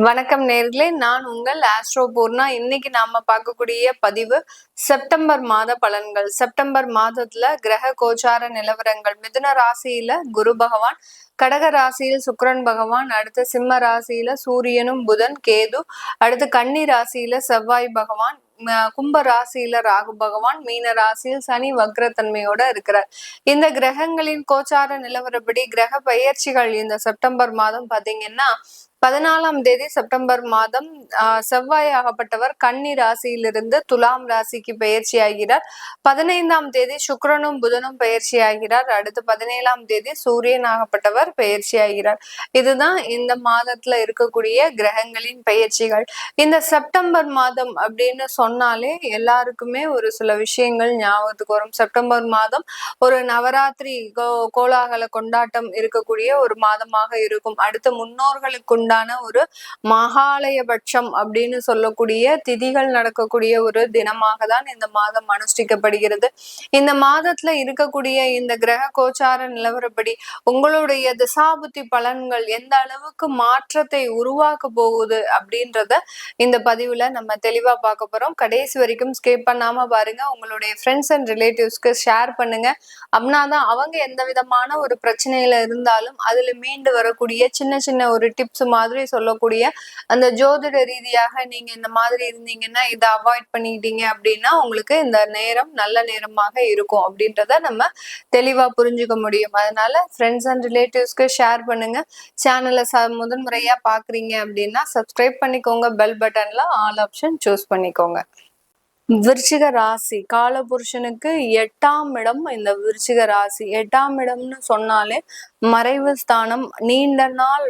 வணக்கம் நேர்களே, நான் உங்கள் ஆஸ்ட்ரோ பூர்ணா. இன்னைக்கு நாம பார்க்கக்கூடிய பதிவு செப்டம்பர் மாத பலன்கள். செப்டம்பர் மாதத்துல கிரக கோச்சார நிலவரங்கள். மிதுன ராசியில குரு பகவான், கடக ராசியில் சுக்கிரன் பகவான், அடுத்து சிம்ம ராசியில சூரியனும் புதன் கேது, அடுத்து கன்னி ராசியில செவ்வாய் பகவான், கும்ப ராசியில ராகு பகவான், மீன ராசியில் சனி வக்ரத்தன்மையோட இருக்கிறார். இந்த கிரகங்களின் கோச்சார நிலவரப்படி கிரக பயிற்சிகள் இந்த செப்டம்பர் மாதம் பாத்தீங்கன்னா 14ஆம் தேதி செப்டம்பர் மாதம் செவ்வாய் ஆகப்பட்டவர் கன்னி ராசியிலிருந்து துலாம் ராசிக்கு பயிற்சி ஆகிறார். 15ஆம் தேதி சுக்கிரனும் புதனும் பயிற்சி ஆகிறார். அடுத்து 17ஆம் தேதி சூரியன் ஆகப்பட்டவர் பயிற்சி ஆகிறார். இதுதான் இந்த மாதத்துல இருக்கக்கூடிய கிரகங்களின் பயிற்சிகள். இந்த செப்டம்பர் மாதம் அப்படின்னு சொன்னாலே எல்லாருக்குமே ஒரு சில விஷயங்கள் ஞாபகத்துக்கு வரும். செப்டம்பர் மாதம் ஒரு நவராத்திரி கோலாகல கொண்டாட்டம் இருக்கக்கூடிய ஒரு மாதமாக இருக்கும். அடுத்து முன்னோர்களுக்கு ஒரு மகாலயபட்சம் அப்படின்னு சொல்லக்கூடிய திதிகள் நடக்கக்கூடிய ஒரு தினமாக தான் இந்த மாதம் அனுஷ்டிக்கப்படுகிறது. இந்த மாதத்துல இருக்கக்கூடிய இந்த கிரக கோச்சார நிலவரப்படி உங்களுடைய திசாபுத்தி பலன்கள் எந்த அளவுக்கு மாற்றத்தை உருவாக்க போகுது அப்படின்றத இந்த பதிவுல நம்ம தெளிவா பார்க்க போறோம். கடைசி வரைக்கும் ஸ்கிப் பண்ணாம பாருங்க. உங்களுடைய ஃப்ரெண்ட்ஸ் அண்ட் ரிலேட்டிவ்ஸ்க்கு ஷேர் பண்ணுங்க. அப்படின்னாதான் அவங்க எந்த விதமான ஒரு பிரச்சனையில இருந்தாலும் அதுல மீண்டு வரக்கூடிய சின்ன சின்ன ஒரு டிப்ஸ் மாதிரி சொல்லக்கூடிய அந்த ஜோதிட ரீதியாக நீங்க இந்த மாதிரி இருந்தீங்கன்னா இதை அவாய்ட் பண்ணிக்கிட்டீங்க அப்படின்னா உங்களுக்கு இந்த நேரம் நல்ல நேரமாக இருக்கும் அப்படின்றத நம்ம தெளிவா புரிஞ்சுக்க முடியும். அதனால ஃப்ரெண்ட்ஸ் அண்ட் ரிலேட்டிவ்ஸ்க்கு ஷேர் பண்ணுங்க. சேனலை முதன்முறையா பாக்குறீங்க அப்படின்னா சப்ஸ்கிரைப் பண்ணிக்கோங்க. பெல் பட்டன்ல ஆல் ஆப்ஷன் சூஸ் பண்ணிக்கோங்க. விருச்சிக ராசி காலபுருஷனுக்கு 8ஆம் இடம். இந்த விருச்சிக ராசி 8ஆம் இடம்னு சொன்னாலே மறைவு ஸ்தானம். நீண்ட நாள்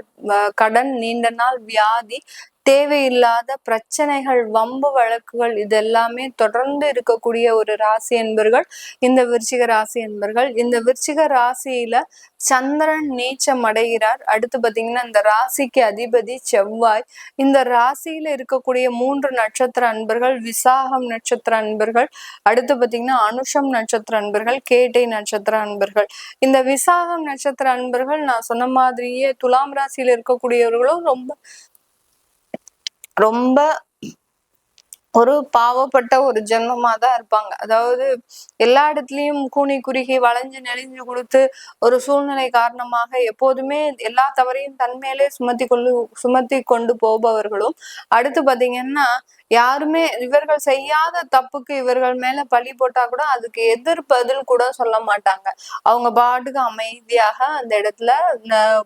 கடன், நீண்ட நாள் வியாதி, தேவையில்லாத பிரச்சனைகள், வம்பு வழக்குகள் இதெல்லாமே தொடர்ந்து இருக்கக்கூடிய ஒரு ராசி என்பர்கள் இந்த விருச்சிக ராசி என்பர்கள். இந்த விருச்சிக ராசியில சந்திரன் நீச்சம் அடைகிறார். அடுத்து பாத்தீங்கன்னா இந்த ராசிக்கு அதிபதி செவ்வாய். இந்த ராசியில இருக்கக்கூடிய 3 நட்சத்திர அன்பர்கள் விசாகம் நட்சத்திர அன்பர்கள், அடுத்து பாத்தீங்கன்னா அனுஷம் நட்சத்திர அன்பர்கள், கேட்டை நட்சத்திர அன்பர்கள். இந்த விசாகம் நட்சத்திர அன்பர்கள் நான் சொன்ன மாதிரியே துலாம் ராசியில இருக்கக்கூடியவர்களும் ரொம்ப ரொம்ப ஒரு பாவப்பட்ட ஒரு ஜென்மமா தான் இருப்பாங்க. அதாவது எல்லா இடத்துலயும் கூனி குறுகி வளைஞ்சு நெளிஞ்சு கொடுத்து ஒரு சூழ்நிலை காரணமாக எப்போதுமே எல்லா தவறையும் தன்மையிலே சுமத்தி கொண்டு போபவர்களும், அடுத்து பாத்தீங்கன்னா யாருமே இவர்கள் செய்யாத தப்புக்கு இவர்கள் மேல பழி போட்டா கூட அதுக்கு எதிர்பதில் கூட சொல்ல மாட்டாங்க. அவங்க பாட்டுக்கு அமைதியாக அந்த இடத்துல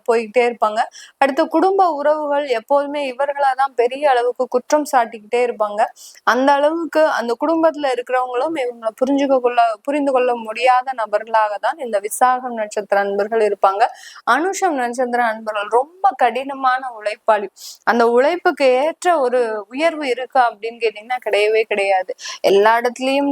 போய்கிட்டே இருப்பாங்க. அடுத்து குடும்ப உறவுகள் எப்போதுமே இவர்களாதான் பெரிய அளவுக்கு குற்றம் சாட்டிக்கிட்டே இருப்பாங்க. அந்த அளவுக்கு அந்த குடும்பத்துல இருக்கிறவங்களும் இவங்களை புரிந்து கொள்ள முடியாத நபர்களாக தான் இந்த விசாகம் நட்சத்திர அன்பர்கள் இருப்பாங்க. அனுஷம் நட்சத்திர அன்பர்கள் ரொம்ப கடினமான உழைப்பாளி. அந்த உழைப்புக்கு ஏற்ற ஒரு உயர்வு இருக்கா அப்படின்னு கேட்டீங்கன்னா கிடையவே கிடையாது. எல்லா இடத்துலயும்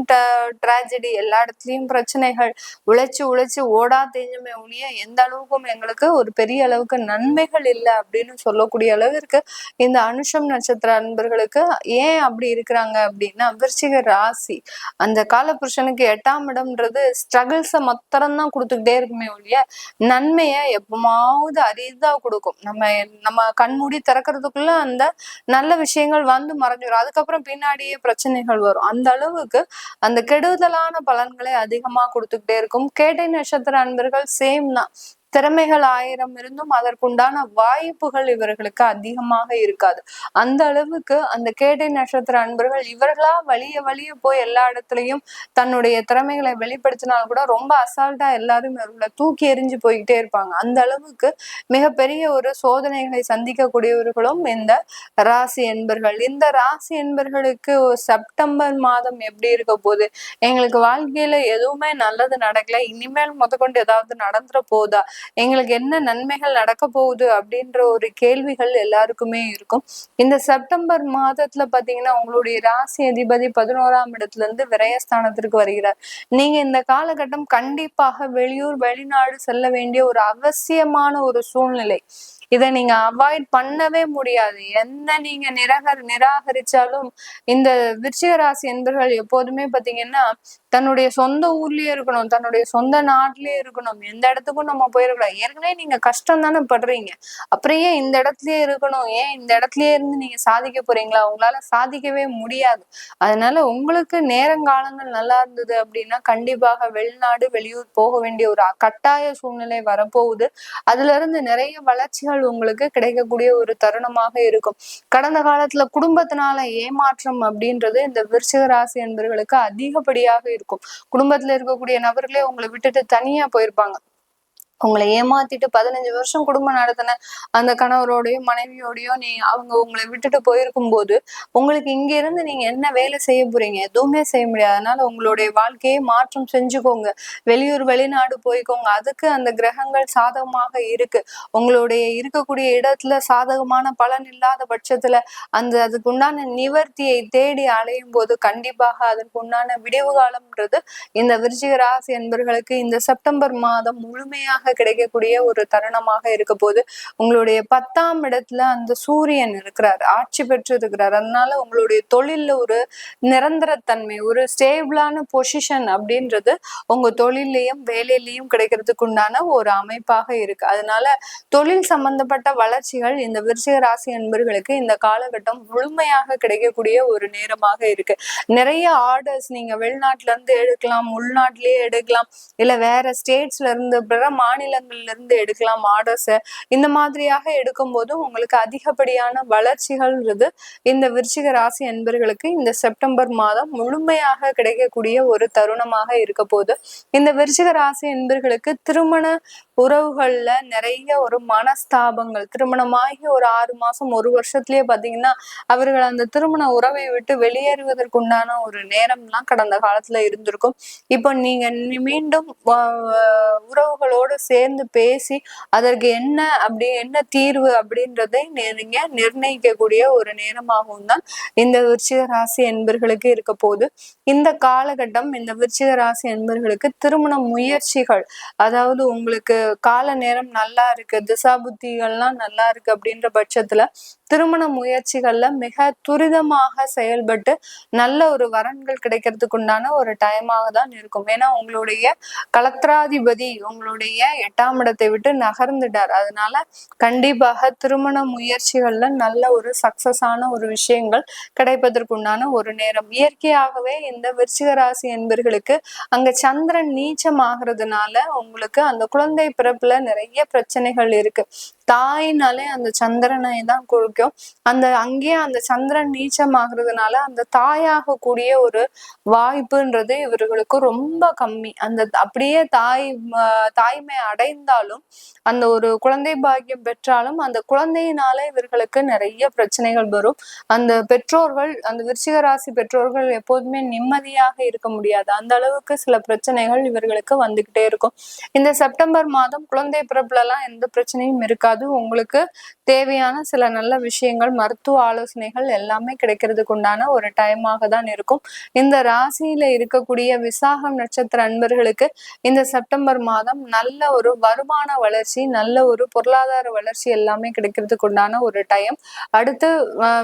டிராஜடி, எல்லா இடத்துலயும் பிரச்சனைகள், உழைச்சு ஓடா தேஞ்சமே ஒழிய எந்த அளவுக்கும் எங்களுக்கு ஒரு பெரிய அளவுக்கு நன்மைகள் இல்லை அப்படின்னு சொல்லக்கூடிய அளவிற்கு இந்த அனுஷம் நட்சத்திர அன்பர்களுக்கு ஏன் அப்படி இருக்கிறாங்க அப்படின்னா விருச்சிக ராசி அந்த காலபுருஷனுக்கு 8ஆம் இடம்ன்றது ஸ்ட்ரகிள்ஸை மாத்திரம்தான் கொடுத்துக்கிட்டே இருக்குமே ஒழிய நன்மையை எப்பமாவது அரிதா கொடுக்கும். நம்ம கண்மூடி திறக்கிறதுக்குள்ள அந்த நல்ல விஷயங்கள் வந்து மறைஞ்சிடும். அதுக்கப்புறம் பின்னாடியே பிரச்சனைகள் வரும். அந்த அளவுக்கு அந்த கெடுதலான பலன்களை அதிகமா கொடுத்துக்கிட்டே இருக்கும். கேட்டை நட்சத்திர அன்பர்கள் சேம் தான். திறமைகள் 1000 இருந்தும் அதற்குண்டான வாய்ப்புகள் இவர்களுக்கு அதிகமாக இருக்காது. அந்த அளவுக்கு அந்த கேட்டை நட்சத்திர அன்பர்கள் இவர்களா வலிய போய் எல்லா இடத்துலயும் தன்னுடைய திறமைகளை வெளிப்படுத்தினாலும் கூட ரொம்ப அசால்ட்டா எல்லாரும் இவர்களை தூக்கி எறிஞ்சு போய்கிட்டே இருப்பாங்க. அந்த அளவுக்கு மிகப்பெரிய ஒரு சோதனைகளை சந்திக்கக்கூடியவர்களும் இந்த ராசி என்பர்கள். இந்த ராசி என்பர்களுக்கு செப்டம்பர் மாதம் எப்படி இருக்க போகுது, எங்களுக்கு வாழ்க்கையில எதுவுமே நல்லது நடக்கல, இனிமேல் முதற்கொண்டு ஏதாவது நடந்துட போதா, எங்களுக்கு என்ன நன்மைகள் நடக்க போகுது அப்படின்ற ஒரு கேள்விகள் எல்லாருக்குமே இருக்கும். இந்த செப்டம்பர் மாதத்துல பாத்தீங்கன்னா உங்களுடைய ராசி அதிபதி 11ஆம் இடத்துல இருந்து விரயஸ்தானத்திற்கு வருகிறார். நீங்க இந்த காலகட்டம் கண்டிப்பாக வெளியூர் வெளிநாடு செல்ல வேண்டிய ஒரு அவசியமான ஒரு சூழ்நிலை இதை நீங்க அவாய்ட் பண்ணவே முடியாது. என்ன நீங்க நிராகரிச்சாலும் இந்த விருச்சிக ராசி என்பர்கள் எப்போதுமே பாத்தீங்கன்னா தன்னுடைய சொந்த ஊர்லயே இருக்கணும், தன்னுடைய சொந்த நாட்டிலேயே இருக்கணும், எந்த இடத்துக்கும் நம்ம போயிடக்கூடாது. ஏற்கனவே நீங்க கஷ்டம் தானே படுறீங்க, அப்புறம் ஏன் இந்த இடத்துலயே இருக்கணும், ஏன் இந்த இடத்துலயே இருந்து நீங்க சாதிக்க போறீங்களா? உங்களால சாதிக்கவே முடியாது. அதனால உங்களுக்கு நேரங்காலங்கள் நல்லா இருந்தது அப்படின்னா கண்டிப்பாக வெளிநாடு வெளியூர் போக வேண்டிய ஒரு கட்டாய சூழ்நிலை வரப்போகுது. அதுல இருந்து நிறைய வளர்ச்சிகள் உங்களுக்கு கிடைக்கக்கூடிய ஒரு தருணமாக இருக்கும். கடந்த காலத்துல குடும்பத்தினால ஏமாற்றம் அப்படின்றது இந்த விருச்சிக ராசி என்பவர்களுக்கு அதிகப்படியாக இருக்கும். குடும்பத்துல இருக்கக்கூடிய நபர்களே உங்களை விட்டுட்டு தனியா போயிருப்பாங்க. உங்களை ஏமாத்திட்டு 15 வருஷம் குடும்பம் நடத்தின அந்த கணவரோடையோ மனைவியோடையோ அவங்க உங்களை விட்டுட்டு போயிருக்கும் போது உங்களுக்கு இங்க இருந்து நீங்க என்ன வேலை செய்ய போறீங்க? எதுவுமே செய்ய முடியாது. அதனால உங்களுடைய வாழ்க்கையை மாற்றம் செஞ்சுக்கோங்க, வெளியூர் வெளிநாடு போய்க்கோங்க. அதுக்கு அந்த கிரகங்கள் சாதகமாக இருக்கு. உங்களுடைய இருக்கக்கூடிய இடத்துல சாதகமான பலன் இல்லாத பட்சத்துல அதுக்கு உண்டான நிவர்த்தியை தேடி அலையும் போது கண்டிப்பாக அதற்கு உண்டான விடிவு காலம்ன்றது இந்த விருச்சிக ராசி என்பவர்களுக்கு இந்த செப்டம்பர் மாதம் முழுமையாக கிடைக்கக்கூடிய ஒரு தருணமாக இருக்க போது. உங்களுடைய 10ஆம் இடத்துல அந்த சூரியன் இருக்கிறார், ஆட்சி பெற்று இருக்கிறார். அதனால உங்களுடைய தொழில்ல ஒரு நிரந்தரத்தன்மை, ஒரு ஸ்டேபிளான பொசிஷன் அப்படின்றது உங்க தொழிலையும் வேலையிலையும் கிடைக்கிறதுக்கு உண்டான ஒரு அமைப்பாக இருக்கு. அதனால தொழில் சம்பந்தப்பட்ட வளர்ச்சிகள் இந்த விருச்சிக ராசி என்பவர்களுக்கு இந்த காலகட்டம் முழுமையாக கிடைக்கக்கூடிய ஒரு நேரமாக இருக்கு. நிறைய ஆர்டர்ஸ் நீங்க வெளிநாட்டுல இருந்து எடுக்கலாம், உள்நாட்டிலேயே எடுக்கலாம், இல்ல வேற ஸ்டேட்ஸ்ல இருந்து பிற மாநிலங்கள்ல இருந்து எடுக்கலாம் ஆர்டர்ஸ். இந்த மாதிரியாக எடுக்கும் போது உங்களுக்கு அதிகப்படியான வளர்ச்சிகள்ன்றது இந்த விருச்சிக ராசி என்பவர்களுக்கு இந்த செப்டம்பர் மாதம் முழுமையாக கிடைக்கக்கூடிய ஒரு தருணமாக இருக்க போது. இந்த விருச்சிக ராசி என்பவர்களுக்கு திருமண உறவுகள்ல நிறைய ஒரு மனஸ்தாபங்கள், திருமணமாகி ஒரு 6 மாசம் 1 வருஷத்துலயே பாத்தீங்கன்னா அவர்கள் அந்த திருமண உறவை விட்டு வெளியேறுவதற்குண்டான ஒரு நேரம்லாம் கடந்த காலத்துல இருந்திருக்கும். இப்போ நீங்க மீண்டும் உறவுகளோடு சேர்ந்து பேசி அதற்கு என்ன தீர்வு அப்படின்றதை நீங்க நிர்ணயிக்கக்கூடிய ஒரு நேரமாகவும் தான் இந்த விருச்சிக ராசி என்பர்களுக்கு இருக்க போது. இந்த காலகட்டம் இந்த விருச்சிக ராசி என்பர்களுக்கு திருமண முயற்சிகள், அதாவது உங்களுக்கு கால நேரம் நல்லா இருக்கு, திசா புத்திகள்லாம் நல்லா இருக்கு அப்படின்ற பட்சத்துல திருமண முயற்சிகள்ல மிக துரிதமாக செயல்பட்டு நல்ல ஒரு வரன்கள் கிடைக்கிறதுக்கு உண்டான ஒரு டைமாக தான் இருக்கும். ஏன்னா உங்களுடைய கலத்திராதிபதி உங்களுடைய 8ஆம் இடத்தை விட்டு நகர்ந்துட்டார். அதனால கண்டிப்பாக திருமண முயற்சிகள்ல நல்ல ஒரு சக்சஸான ஒரு விஷயங்கள் கிடைப்பதற்குண்டான ஒரு நேரம். இயற்கையாகவே இந்த விருச்சிக ராசி என்பர்களுக்கு அங்க சந்திரன் நீச்சம் ஆகுறதுனால உங்களுக்கு அந்த குழந்தை பிறப்புல நிறைய பிரச்சனைகள் இருக்கு. தாயினாலே அந்த சந்திரனை தான் குறிக்கும். அங்கேயே அந்த சந்திரன் நீச்சம் ஆகுறதுனால அந்த தாயாக கூடிய ஒரு வாய்ப்புன்றது இவர்களுக்கு ரொம்ப கம்மி. அப்படியே தாய்மை அடைந்தாலும் அந்த ஒரு குழந்தை பாக்கியம் பெற்றாலும் அந்த குழந்தையினால இவர்களுக்கு நிறைய பிரச்சனைகள் வரும். அந்த பெற்றோர்கள், அந்த விருச்சிக ராசி பெற்றோர்கள் எப்போதுமே நிம்மதியாக இருக்க முடியாது. அந்த அளவுக்கு சில பிரச்சனைகள் இவர்களுக்கு வந்துகிட்டே இருக்கும். இந்த செப்டம்பர் மாதம் குழந்தை பிறப்புல எல்லாம் எந்த பிரச்சனையும் இருக்காது. உங்களுக்கு தேவையான சில நல்ல விஷயங்கள், மருத்துவ ஆலோசனைகள் எல்லாமே கிடைக்கிறதுக்கு உண்டான ஒரு டைமாக தான் இருக்கும். இந்த ராசியில இருக்கக்கூடிய விசாகம் நட்சத்திர அன்பர்களுக்கு இந்த செப்டம்பர் மாதம் நல்ல ஒரு வருமான வளர்ச்சி, நல்ல ஒரு பொருளாதார வளர்ச்சி எல்லாமே கிடைக்கிறதுக்கு உண்டான ஒரு டைம். அடுத்து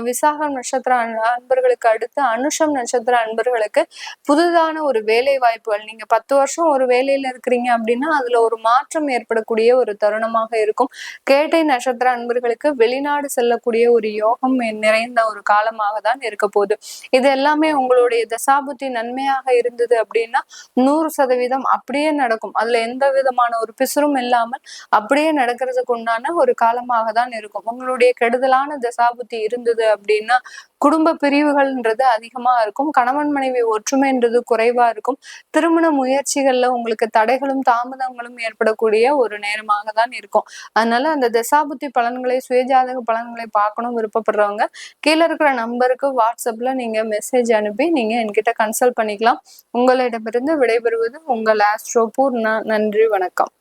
விசாகம் நட்சத்திர அன்பர்களுக்கு அடுத்து அனுஷம் நட்சத்திர அன்பர்களுக்கு புதுதான ஒரு வேலை வாய்ப்புகள், நீங்க 10 வருஷம் ஒரு வேலையில இருக்கிறீங்க அப்படின்னா அதுல ஒரு மாற்றம் ஏற்படக்கூடிய ஒரு தருணமாக இருக்கும். கேட்டை நட்சத்திர அன்பர்களுக்கு வெளிநாடு செல்லக்கூடிய ஒரு யோகம் நிறைந்த ஒரு காலமாக தான் இருக்க போகுது. இது எல்லாமே உங்களுடைய தசாபுத்தி நன்மையாக இருந்தது அப்படின்னா 100% அப்படியே நடக்கும். அதுல எந்த விதமான ஒரு பிசுறும் இல்லாமல் அப்படியே நடக்கிறதுக்கு உண்டான ஒரு காலமாக தான் இருக்கும். உங்களுடைய கெடுதலான தசாபுத்தி இருந்தது அப்படின்னா குடும்ப பிரிவுகள்ன்றது அதிகமா இருக்கும், கணவன் மனைவி ஒற்றுமைன்றது குறைவா இருக்கும், திருமண முயற்சிகள்ல உங்களுக்கு தடைகளும் தாமதங்களும் ஏற்படக்கூடிய ஒரு நேரமாக தான் இருக்கும். அதனால அந்த தசாபுத்தி பலன்களை, சுயஜாதக பலன்களை பார்க்கணும் விருப்பப்படுறவங்க கீழே இருக்கிற நம்பருக்கு வாட்ஸ்அப்ல நீங்க மெசேஜ் அனுப்பி நீங்க என்கிட்ட கன்சல்ட் பண்ணிக்கலாம். உங்களிடமிருந்து விடைபெறுவது உங்கள் ஆஸ்ட்ரோ பூர்ணா. நன்றி, வணக்கம்.